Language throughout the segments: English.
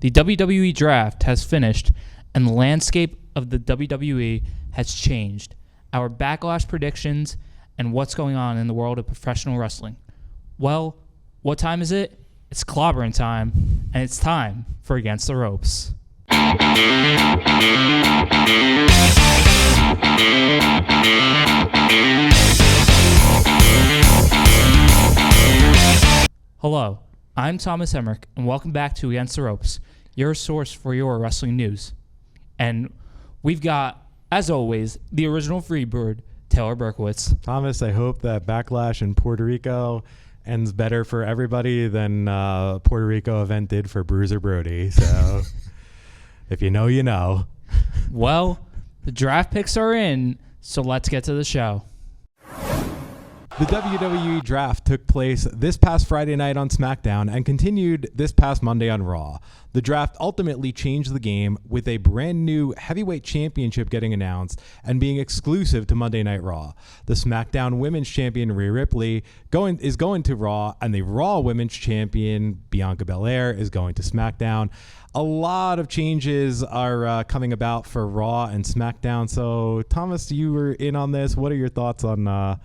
The WWE draft has finished, and the landscape of the WWE has changed. Our backlash predictions and what's going on in the world of professional wrestling. Well, what time is it? It's clobbering time, and it's time for Against the Ropes. Hello, I'm Thomas Emeric, and welcome back to Against the Ropes, your source for your wrestling news. And we've got, as always, the original Freebird, Taylor Berkowitz. Thomas, I hope that Backlash in Puerto Rico ends better for everybody than Puerto Rico event did for Bruiser Brody. So if you know, you know. Well, the draft picks are in, so let's get to the show. The WWE draft took place this past Friday night on SmackDown and continued this past Monday on Raw. The draft ultimately changed the game with a brand new heavyweight championship getting announced and being exclusive to Monday Night Raw. The SmackDown Women's Champion Rhea Ripley is going to Raw, and the Raw Women's Champion Bianca Belair is going to SmackDown. A lot of changes are coming about for Raw and SmackDown. So, Thomas, you were in on this. What are your thoughts on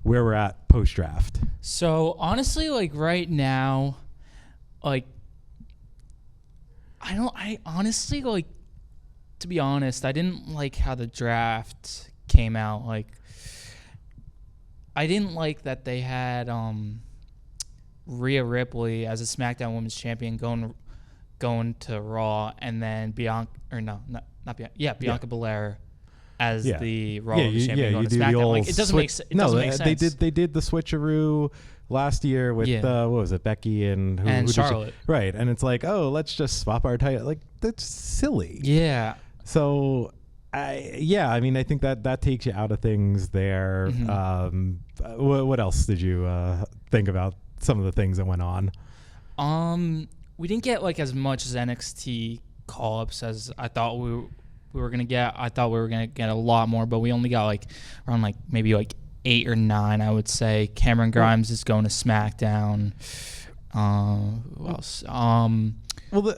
where we're at post-draft? So, honestly, like, right now, like, I honestly, like, to be honest, I didn't like how the draft came out. Like, I didn't like that they had Rhea Ripley as a SmackDown Women's Champion going to Raw, and then Bianca Belair as the Raw Women's Champion going to SmackDown. Like, it doesn't make sense. They did the switcheroo last year with what was it, Becky and who Charlotte, right? And it's like, oh, let's just swap our title. Like, that's silly. Yeah. So, I mean, I think that takes you out of things there. Mm-hmm. What else did you think about some of the things that went on? We didn't get like as much as NXT call-ups as I thought we were gonna get. I thought we were gonna get a lot more, but we only got like around like maybe like 8 or 9, I would say. Cameron Grimes is going to SmackDown. Who else?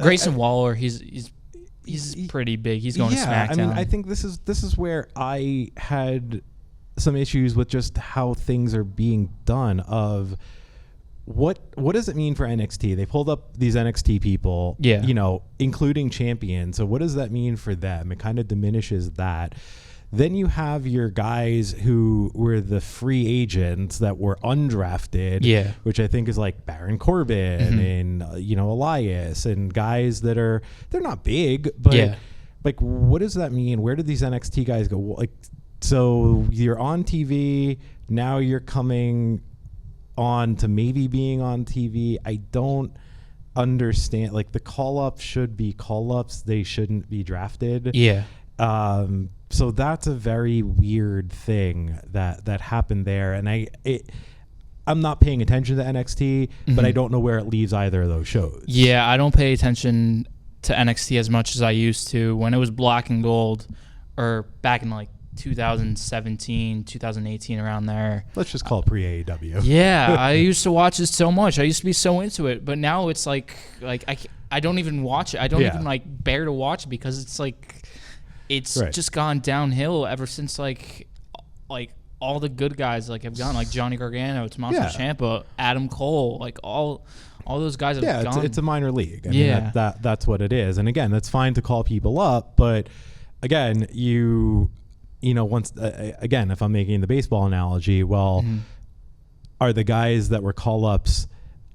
Grayson Waller. He's pretty big. He's going to SmackDown. I mean, I think this is where I had some issues with just how things are being done. Of what does it mean for NXT? They pulled up these NXT people, including champions. So what does that mean for them? It kind of diminishes that. Then you have your guys who were the free agents that were undrafted, which I think is like Baron Corbin and Elias, and guys that they're not big, but like, what does that mean? Where did these NXT guys go? Like, so you're on TV now, you're coming on to maybe being on TV. I don't understand. Like, the call-ups should be call-ups. They shouldn't be drafted. So that's a very weird thing that happened there. And I'm not paying attention to NXT, but I don't know where it leaves either of those shows. Yeah, I don't pay attention to NXT as much as I used to when it was Black and Gold, or back in like 2017, 2018, around there. Let's just call it pre-AEW. Yeah, I used to watch it so much. I used to be so into it, but now it's like I don't even watch it. I don't even like bear to watch it because it's like it's just gone downhill ever since like all the good guys like have gone, like Johnny Gargano, Tommaso Ciampa, Adam Cole, like all those guys have gone. It's a minor league. I mean, that's what it is. And again, that's fine to call people up, but again, once again, if I'm making the baseball analogy, are the guys that were call-ups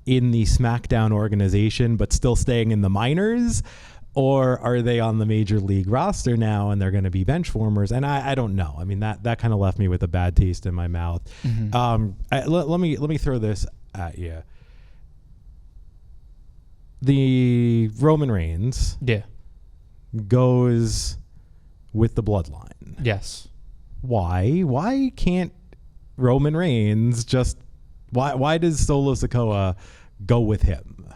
in the SmackDown organization but still staying in the minors, or are they on the major league roster now and they're going to be bench warmers? And I don't know. I mean, that kind of left me with a bad taste in my mouth. Let me throw this at you. The Roman Reigns goes with the Bloodline. Yes. Why can't Roman Reigns just why does Solo Sikoa go with him?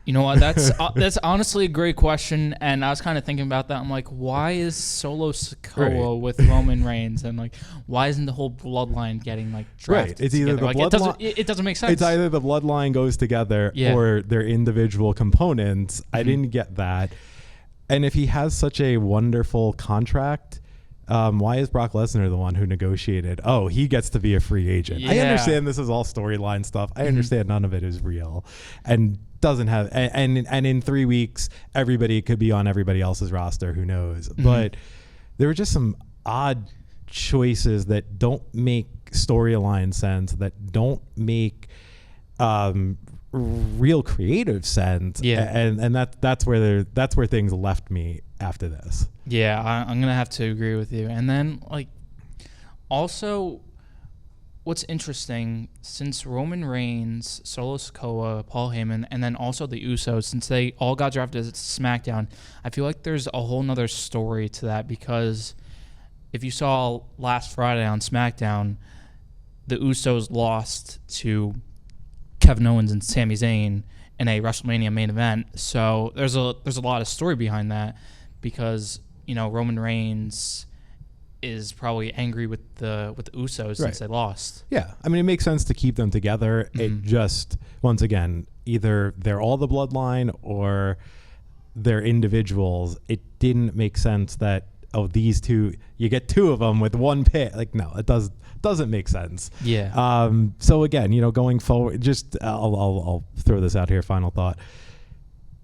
You know what? That's honestly a great question, and I was kind of thinking about that. I'm like, why is Solo Sikoa with Roman Reigns, and like, why isn't the whole bloodline getting like drafted? Right. It's either together? the Like, bloodline. it doesn't make sense. It's either the bloodline goes together Yeah. or their individual components. I didn't get that. And if he has such a wonderful contract, why is Brock Lesnar the one who negotiated? Oh, he gets to be a free agent. I Yeah. understand this is all storyline stuff. I understand none of it is real, and doesn't have. And in 3 weeks, everybody could be on everybody else's roster. Who knows? But there were just some odd choices that don't make storyline sense. That don't make real creative sense. Yeah. And that's where things left me after this. Yeah, I'm gonna have to agree with you. And then like, also, what's interesting, since Roman Reigns, Solo Sikoa, Paul Heyman, and then also the Usos, since they all got drafted to SmackDown, I feel like there's a whole nother story to that, because if you saw last Friday on SmackDown, the Usos lost to Kevin Owens and Sami Zayn in a WrestleMania main event. So there's a lot of story behind that, because Roman Reigns is probably angry with the Usos since they lost. Yeah, I mean, it makes sense to keep them together. It just, once again, either they're all the bloodline or they're individuals. It didn't make sense that these two, you get two of them with one pick. Like, no, it doesn't make sense. Yeah. So again, going forward, just I'll throw this out here. Final thought: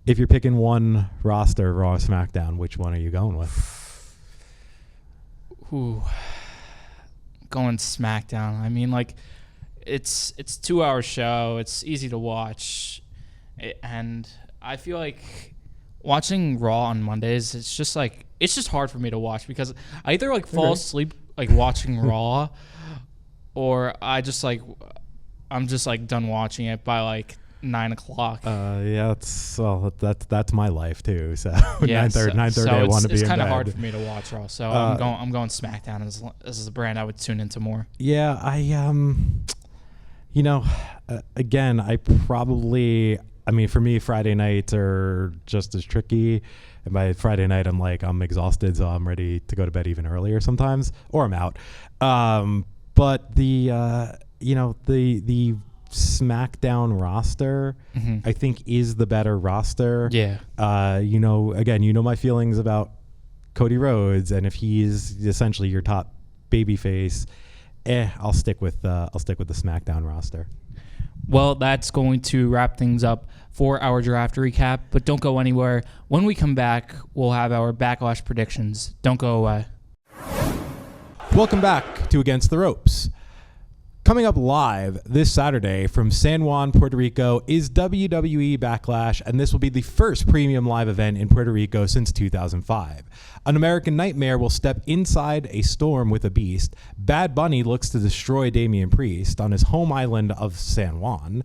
if you're picking one roster, Raw or SmackDown, which one are you going with? Ooh, going SmackDown. I mean, like, it's 2-hour show. It's easy to watch, and I feel like watching Raw on Mondays, it's just hard for me to watch, because I either like fall asleep like watching Raw, or I'm just done watching it by like 9 o'clock. Yeah, that's my life too. So Yeah, 9:30 I want to be in bed. It's kind of hard for me to watch Raw, so I'm going SmackDown as a brand I would tune into more. Yeah, again, for me, Friday nights are just as tricky. And by Friday night, I'm exhausted, so I'm ready to go to bed even earlier sometimes, or I'm out. But the SmackDown roster, I think, is the better roster. Yeah. Again, my feelings about Cody Rhodes, and if he's essentially your top babyface, I'll stick with the SmackDown roster. Well, that's going to wrap things up for our draft recap, but don't go anywhere. When we come back, we'll have our Backlash predictions. Don't go away. Welcome back to Against the Ropes. Coming up live this Saturday from San Juan, Puerto Rico is WWE Backlash, and this will be the first premium live event in Puerto Rico since 2005. An American Nightmare will step inside a storm with a beast. Bad Bunny looks to destroy Damian Priest on his home island of San Juan.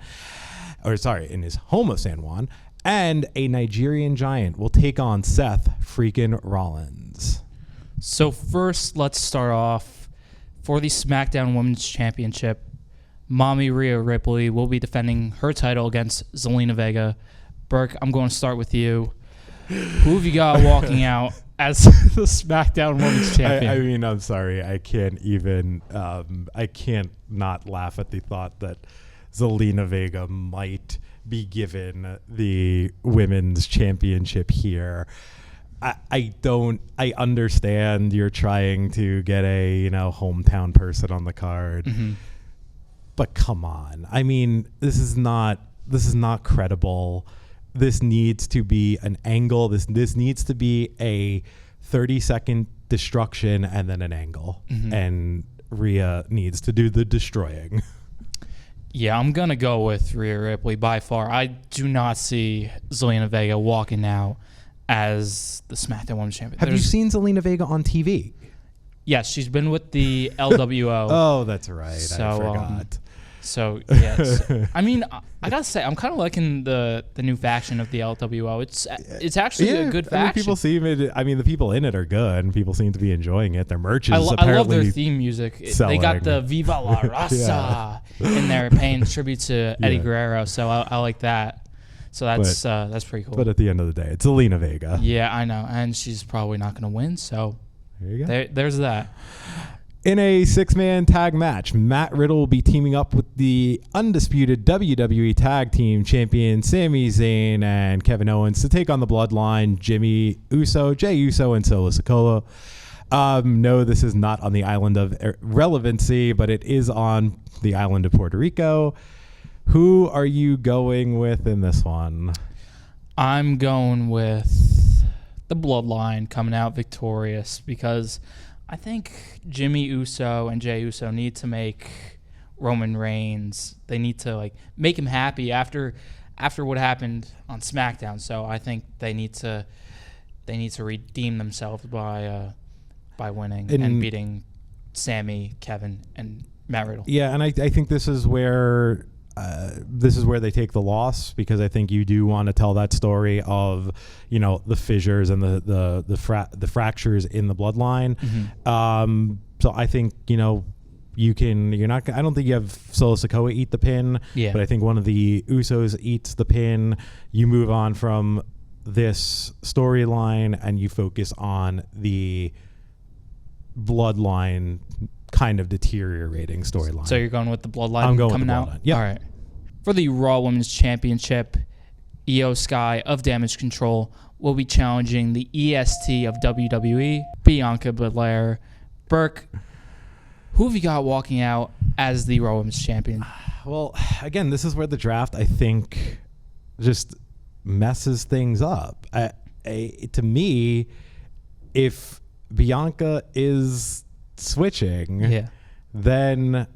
In his home of San Juan. And a Nigerian giant will take on Seth freaking Rollins. So first, let's start off. For the SmackDown Women's Championship, Mommy Rhea Ripley will be defending her title against Zelina Vega. Burke, I'm going to start with you. Who have you got walking out as the SmackDown Women's Champion? I mean, I'm sorry. I can't even, I can't not laugh at the thought that Zelina Vega might be given the Women's Championship here. I understand you're trying to get a hometown person on the card, but come on. I mean, this is not credible. This needs to be an angle. This needs to be a 30-second destruction and then an angle, and Rhea needs to do the destroying. Yeah, I'm gonna go with Rhea Ripley by far. I do not see Zelina Vega walking out as the SmackDown Women's Champion. Have you seen Zelina Vega on TV? Yes, she's been with the LWO. Oh, that's right. So, I forgot. Yes. I mean, I gotta say, I'm kind of liking the new faction of the LWO. It's actually a good faction. The people in it are good, and people seem to be enjoying it. Their merch is I apparently love their theme music. They got the Viva la Raza in there, paying tribute to Eddie Guerrero. So I like that. So that's pretty cool. But at the end of the day, it's Zelina Vega. Yeah, I know, and she's probably not going to win. So There you go. There's that. In a 6-man tag match, Matt Riddle will be teaming up with the undisputed WWE Tag Team Champion Sami Zayn and Kevin Owens to take on the Bloodline, Jimmy Uso, Jey Uso, and Solo Sikoa. No, this is not on the island of relevancy, but it is on the island of Puerto Rico. Who are you going with in this one? I'm going with the Bloodline coming out victorious because I think Jimmy Uso and Jey Uso need to make Roman Reigns. They need to make him happy after what happened on SmackDown. So I think they need to redeem themselves by winning and beating Sammy, Kevin, and Matt Riddle. Yeah, and I think this is where they take the loss, because I think you do want to tell that story of the fissures and the fractures in the bloodline. Mm-hmm. So I think I don't think you have Solo Sikoa eat the pin, but I think one of the Usos eats the pin. You move on from this storyline and you focus on the bloodline kind of deteriorating storyline. So you're going with the Bloodline I'm going coming with the out? Bloodline. Yeah. All right. For the Raw Women's Championship, Io Sky of Damage Control will be challenging the EST of WWE, Bianca Belair. Burke, who have you got walking out as the Raw Women's Champion? Well, again, this is where the draft, I think, just messes things up. To me, if Bianca is switching, then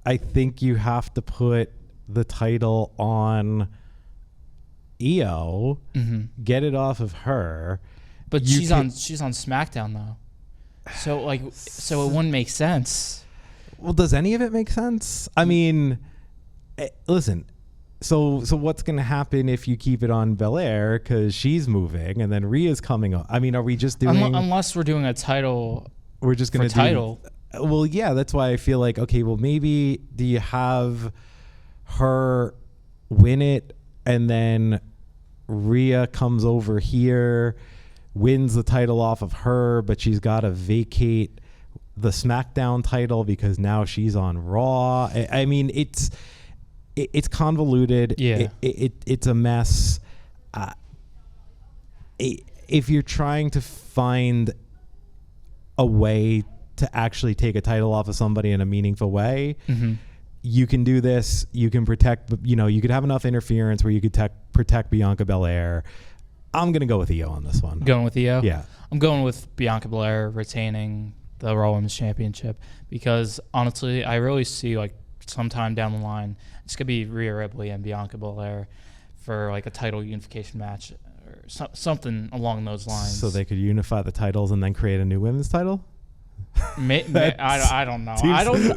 I think you have to put the title on Io, get it off of her. But she's on SmackDown though, so it wouldn't make sense. Well, does any of it make sense? I mean, listen. So what's going to happen if you keep it on Belair because she's moving and then Rhea's coming up? I mean, are we just doing unless we're doing a title? We're just going to do title. Well, yeah, that's why I feel like, okay, well, maybe do you have her win it and then Rhea comes over here, wins the title off of her, but she's got to vacate the SmackDown title because now she's on Raw. I mean, it's convoluted. Yeah. It's a mess. If you're trying to find a way to actually take a title off of somebody in a meaningful way, you can do this. You can protect, you could have enough interference where you could protect Bianca Belair. I'm going to go with Io on this one. Going with Io? Yeah. I'm going with Bianca Belair retaining the Raw Women's Championship because, honestly, I really see, sometime down the line, it's going to be Rhea Ripley and Bianca Belair for, a title unification match or something along those lines. So they could unify the titles and then create a new women's title? I don't know.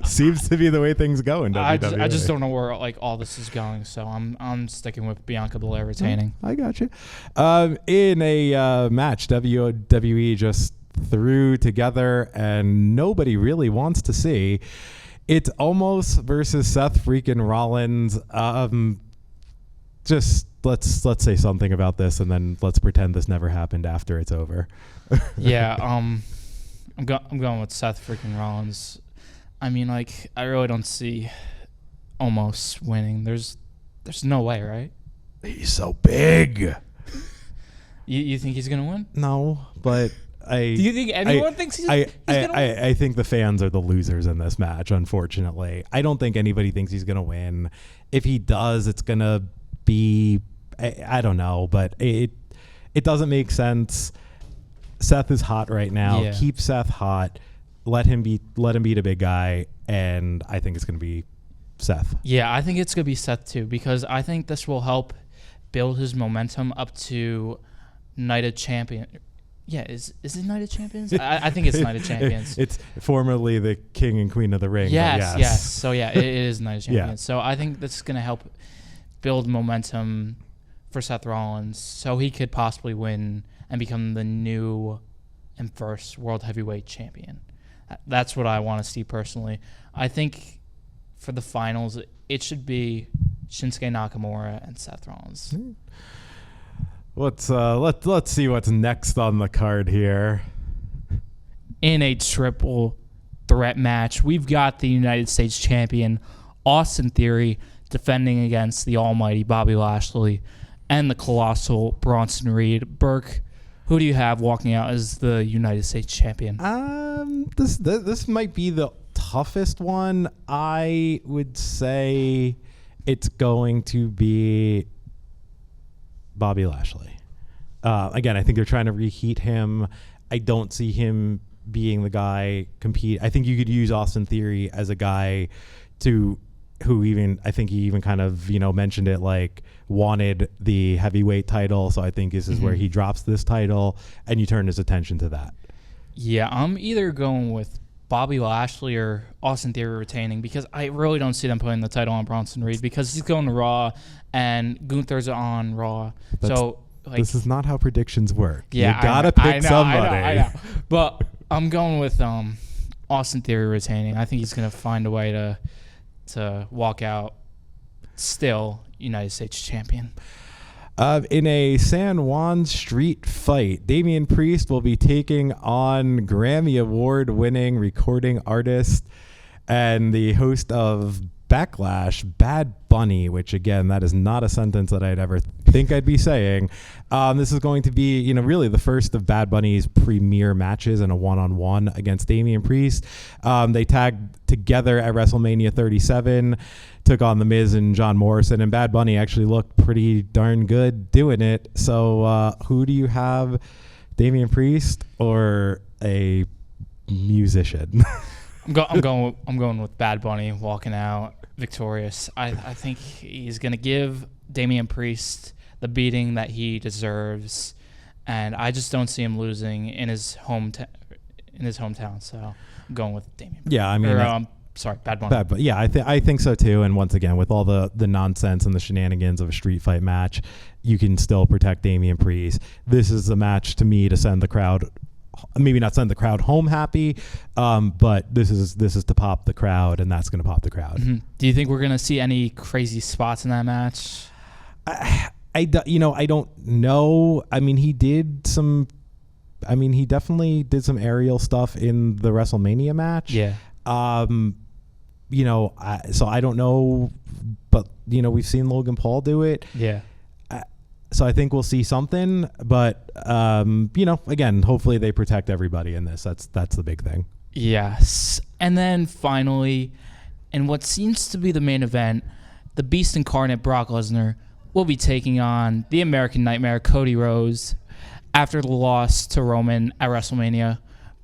Seems to be the way things go in WWE. I just don't know where all this is going. So I'm sticking with Bianca Belair retaining. I got you. In a match, WWE just threw together and nobody really wants to see. It's Omos versus Seth freaking Rollins. Just let's say something about this and then let's pretend this never happened after it's over. Yeah. I'm going with Seth freaking Rollins. I mean, I really don't see Omos winning. There's no way, right? He's so big. You think he's gonna win? No, but do you think anyone thinks he's gonna win? I think the fans are the losers in this match, unfortunately. I don't think anybody thinks he's gonna win. If he does, it's gonna be I don't know, but it doesn't make sense. Seth is hot right now. Yeah. Keep Seth hot. Let him beat a big guy, and I think it's going to be Seth. Yeah, I think it's going to be Seth too because I think this will help build his momentum up to Night of Champions. Yeah, is it Night of Champions? I think it's Night of Champions. It's formerly the King and Queen of the Ring. Yes. So yeah, it is Night of Champions. Yeah. So I think this is going to help build momentum for Seth Rollins so he could possibly win and become the new and first World Heavyweight Champion. That's what I want to see personally. I think for the finals, it should be Shinsuke Nakamura and Seth Rollins. Let's see what's next on the card here. In a triple threat match, we've got the United States champion Austin Theory defending against the almighty Bobby Lashley and the colossal Bronson Reed. Burke, who do you have walking out as the United States champion? This might be the toughest one. I would say it's going to be Bobby Lashley. Again, I think they're trying to reheat him. I don't see him being the guy compete. I think you could use Austin Theory as a guy I think he even kind of, mentioned it, like wanted the heavyweight title. So I think this is where he drops this title and you turn his attention to that. Yeah, I'm either going with Bobby Lashley or Austin Theory retaining, because I really don't see them putting the title on Bronson Reed because he's going to Raw and Gunther's on Raw. This is not how predictions work. Yeah, you gotta pick somebody. I know. But I'm going with Austin Theory retaining. I think he's gonna find a way to walk out still United States champion. In a San Juan street fight, Damian Priest will be taking on Grammy Award-winning recording artist and the host of Backlash, Bad Bunny, which again, that is not a sentence that I'd ever think I'd be saying. This is going to be, really the first of Bad Bunny's premier matches in a one-on-one against Damian Priest. They tagged together at WrestleMania 37, took on The Miz and John Morrison, and Bad Bunny actually looked pretty darn good doing it. So who do you have, Damian Priest or a musician? I'm going with Bad Bunny walking out victorious. I think he's going to give Damian Priest the beating that he deserves, and I just don't see him losing in his hometown. So I'm going with Damian Priest. Yeah, I mean, Bad Bunny. Yeah, I think so too. And once again, with all the nonsense and the shenanigans of a street fight match, you can still protect Damian Priest. This is a match to me to send the crowd. Maybe not send the crowd home happy, but this is to pop the crowd, and that's going to pop the crowd. Mm-hmm. Do you think we're going to see any crazy spots in that match? I don't know. I mean, he definitely did some aerial stuff in the WrestleMania match. Yeah. So I don't know, but we've seen Logan Paul do it. Yeah. So I think we'll see something, but again, hopefully they protect everybody in this. That's the big thing. Yes. And then finally, in what seems to be the main event, the Beast Incarnate Brock Lesnar will be taking on the American Nightmare Cody Rhodes after the loss to Roman at WrestleMania.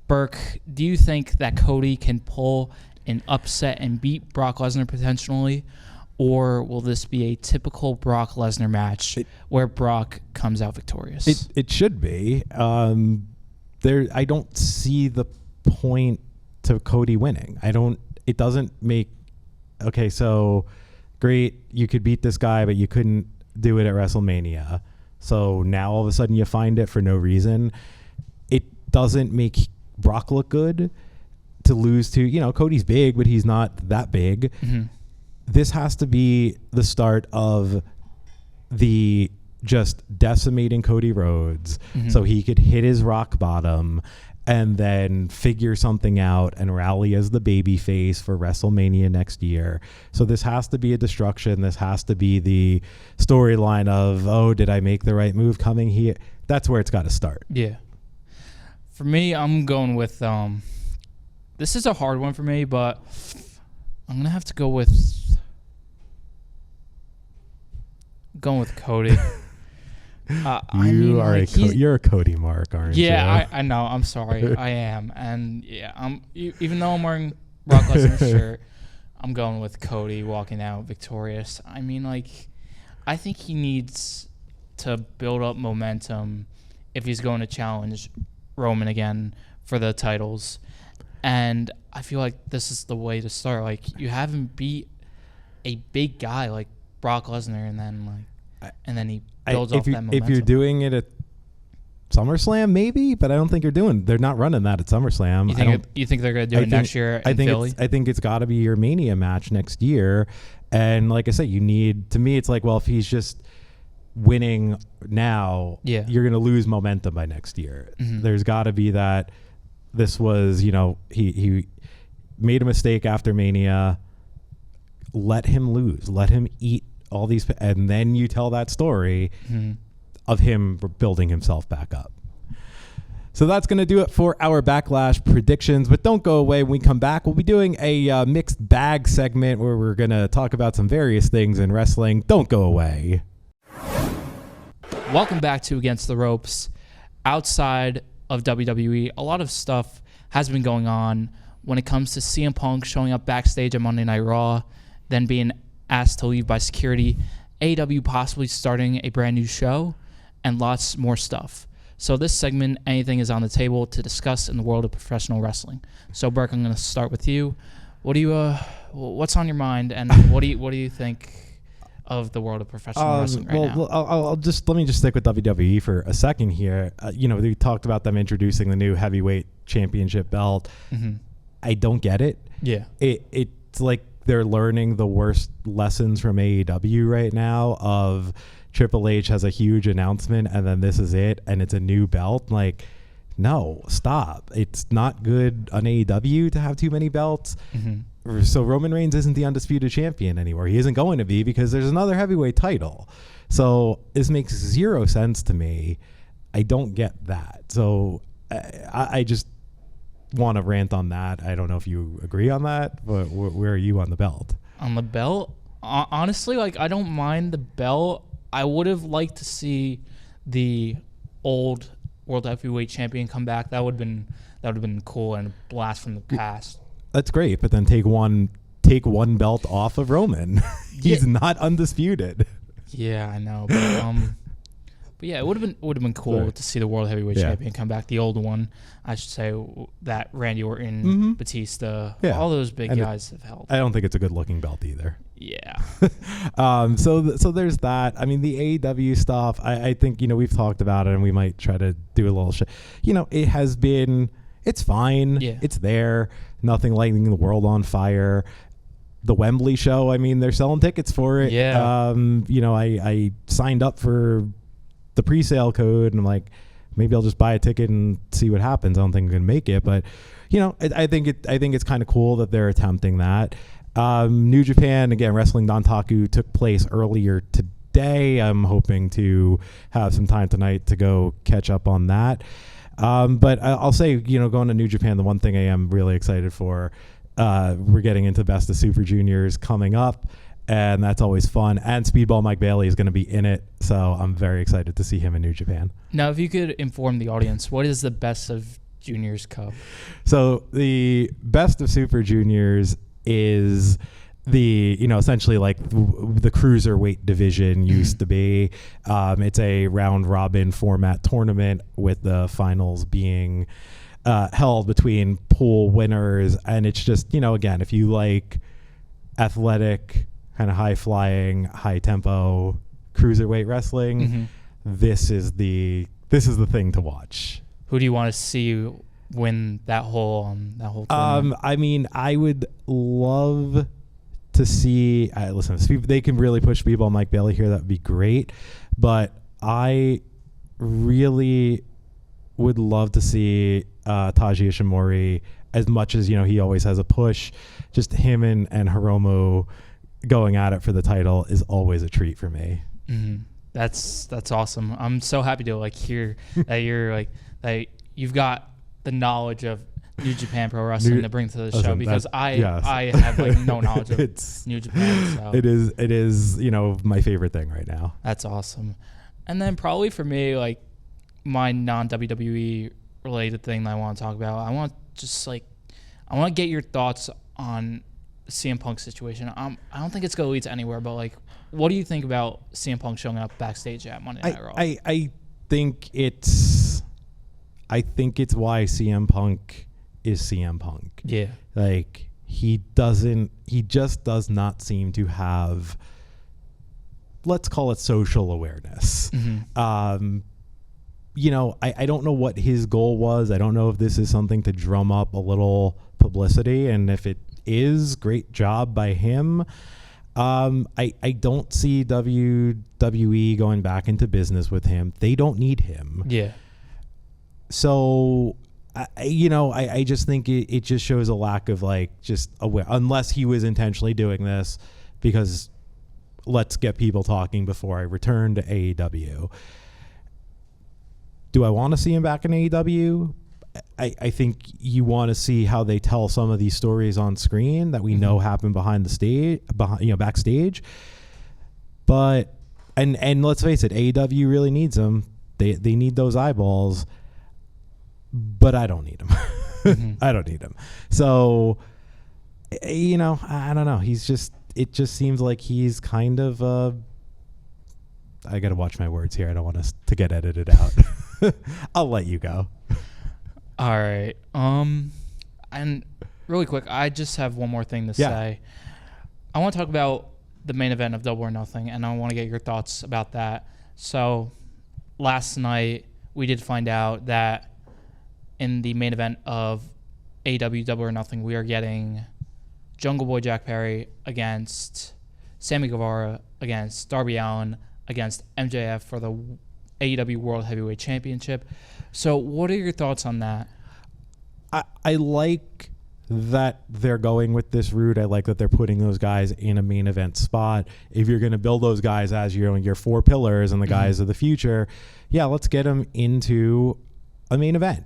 Burke, do you think that Cody can pull an upset and beat Brock Lesnar potentially? Or will this be a typical Brock Lesnar match where Brock comes out victorious? It should be. I don't see the point to Cody winning. It doesn't make. Okay, so great, you could beat this guy, but you couldn't do it at WrestleMania. So now all of a sudden you find it for no reason. It doesn't make Brock look good to lose to. Cody's big, but he's not that big. Mm-hmm. This has to be the start of the just decimating Cody Rhodes so he could hit his rock bottom and then figure something out and rally as the baby face for WrestleMania next year. So this has to be a destruction. This has to be the storyline of, did I make the right move coming here? That's where it's got to start. Yeah. For me, I'm going with, this is a hard one for me, but I'm going to have to go with Cody. You're a Cody mark, aren't you? Yeah, I know. I'm sorry. I am. And yeah, even though I'm wearing Brock Lesnar's shirt, I'm going with Cody walking out victorious. I mean, I think he needs to build up momentum if he's going to challenge Roman again for the titles. And I feel like this is the way to start. You haven't beat a big guy like Brock Lesnar, and then he builds off that momentum. If you're doing it at SummerSlam, maybe, but I don't think they're not running that at SummerSlam. You think they're going to do it next year in Philly? I think it's got to be your Mania match next year, And like I say, to me, it's like, well, if he's just winning now, you're going to lose momentum by next year. There's got to be that this was, he made a mistake after Mania. Let him lose. Let him eat all these. And then you tell that story of him building himself back up. So that's going to do it for our Backlash predictions. But don't go away. When we come back, we'll be doing a mixed bag segment where we're going to talk about some various things in wrestling. Don't go away. Welcome back to Against the Ropes. Outside of WWE, a lot of stuff has been going on when it comes to CM Punk showing up backstage at Monday Night Raw, then being asked to leave by security, AEW possibly starting a brand new show, and lots more stuff. So this segment, anything is on the table to discuss in the world of professional wrestling. So Berk, I'm going to start with you. What's on your mind, and what do you think of the world of professional wrestling right now? Let me just stick with WWE for a second here. We talked about them introducing the new heavyweight championship belt. I don't get it. Yeah, it's like they're learning the worst lessons from AEW right now of Triple H has a huge announcement and then this is it and it's a new belt. Like, no, stop. It's not good on AEW to have too many belts. So Roman Reigns isn't the undisputed champion anymore. He isn't going to be because there's another heavyweight title. So this makes zero sense to me. I don't get that. So I just want to rant on that. I don't know if you agree on that, but where are you on the belt? On the belt? Honestly, I don't mind the belt. I would have liked to see the old World Heavyweight Champion come back. That would have been cool and a blast from the past. That's great, but then take one belt off of Roman. He's not undisputed. Yeah, I know, but yeah, it would have been cool to see the World Heavyweight Champion come back. The old one, I should say, that Randy Orton, Batista, all those big guys have held. I don't think it's a good looking belt either. Yeah. So there's that. I mean, the AEW stuff, I think, we've talked about it and we might try to do a little shit. It's fine. Yeah. It's there. Nothing lighting the world on fire. The Wembley show, I mean, they're selling tickets for it. Yeah. I signed up for the pre-sale code and I'm like, maybe I'll just buy a ticket and see what happens. I don't think I'm going to make it, but I think it's kind of cool that they're attempting that. New Japan, again, Wrestling Dontaku took place earlier today. I'm hoping to have some time tonight to go catch up on that. But I'll say, going to New Japan, the one thing I am really excited for, we're getting into Best of Super Juniors coming up, and that's always fun. And Speedball Mike Bailey is going to be in it, so I'm very excited to see him in New Japan. Now, if you could inform the audience, what is the Best of Juniors Cup? So the Best of Super Juniors is the, essentially like the cruiserweight division used to be. It's a round robin format tournament with the finals being held between pool winners. And it's just, again, if you like athletic, kind of high flying, high tempo cruiserweight wrestling, this is the thing to watch. Who do you want to see win that whole tournament? I mean, I would love to see. Listen, if they can really push Speedball Mike Bailey here, that would be great. But I really would love to see Taji Ishimori, as much as he always has a push. Just him and Hiromu going at it for the title is always a treat for me. That's awesome. I'm so happy to hear that you're that you've got the knowledge of New Japan Pro Wrestling to bring to the show, because I have no knowledge of New Japan. So. It is my favorite thing right now. That's awesome. And then probably for me, my non-WWE related thing that I want to talk about, I want to get your thoughts on the CM Punk situation. I don't think it's going to lead to anywhere, but what do you think about CM Punk showing up backstage at Monday Night Raw? I think it's why CM Punk is CM Punk. Yeah. He just does not seem to have, let's call it, social awareness. I don't know what his goal was. I don't know if this is something to drum up a little publicity, and if it is, great job by him. I don't see WWE going back into business with him. They don't need him. Yeah. So, I just think it just shows a lack of like just aware, unless he was intentionally doing this because let's get people talking before I return to AEW. Do I want to see him back in AEW? I think you want to see how they tell some of these stories on screen that we know happen behind the stage, backstage. But and let's face it, AEW really needs them. They need those eyeballs. But I don't need him. I don't need him. So, I don't know. It just seems like he's kind of, I got to watch my words here. I don't want us to get edited out. I'll let you go. All right. And really quick, I just have one more thing to say. I want to talk about the main event of Double or Nothing, and I want to get your thoughts about that. So, last night, we did find out that in the main event of AEW Double or Nothing, we are getting Jungle Boy Jack Perry against Sammy Guevara against Darby Allin against MJF for the AEW World Heavyweight Championship. So what are your thoughts on that? I like that they're going with this route. I like that they're putting those guys in a main event spot. If you're going to build those guys as your four pillars and the guys of the future, let's get them into a main event.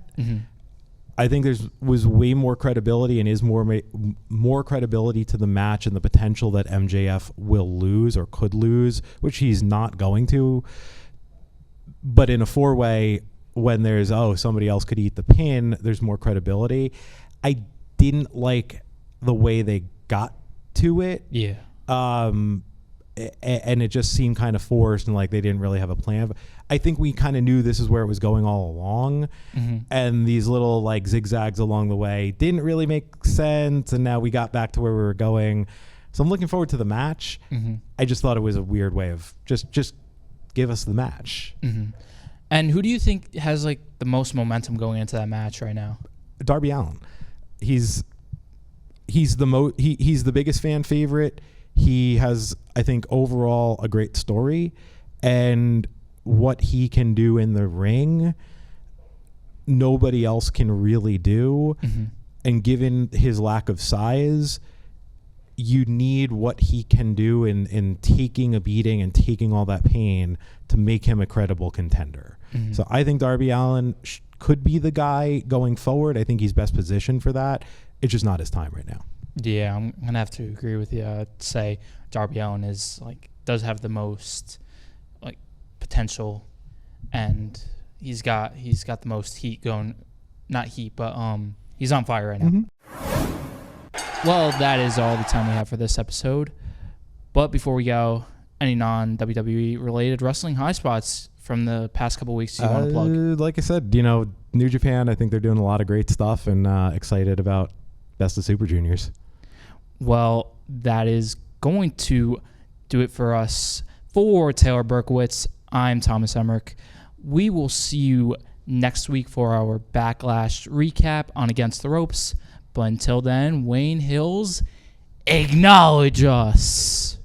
I think was way more credibility and is more credibility to the match and the potential that MJF will lose or could lose, which he's not going to. But in a 4-way, when there's somebody else could eat the pin, there's more credibility. I didn't like the way they got to it. Yeah. And it just seemed kind of forced and like they didn't really have a plan. I think we kind of knew this is where it was going all along. And these little like zigzags along the way didn't really make sense. And now we got back to where we were going. So I'm looking forward to the match. I just thought it was a weird way of just give us the match. And who do you think has like the most momentum going into that match right now? Darby Allin. He's the biggest fan favorite. He has, I think, overall a great story, and what he can do in the ring, nobody else can really do. And given his lack of size, you need what he can do in taking a beating and taking all that pain to make him a credible contender. So I think Darby Allin could be the guy going forward. I think he's best positioned for that. It's just not his time right now. Yeah, I'm gonna have to agree with you. I'd say Darby Allin does have the most like potential, and he's got the most heat going. Not heat, but he's on fire right now. Well, that is all the time we have for this episode. But before we go, any non-WWE related wrestling high spots from the past couple weeks you want to plug? Like I said, New Japan, I think they're doing a lot of great stuff, and excited about Best of Super Juniors. Well, that is going to do it for us. For Taylor Berkowitz, I'm Thomas Emeric. We will see you next week for our Backlash recap on Against the Ropes. But until then, Wayne Hills, acknowledge us.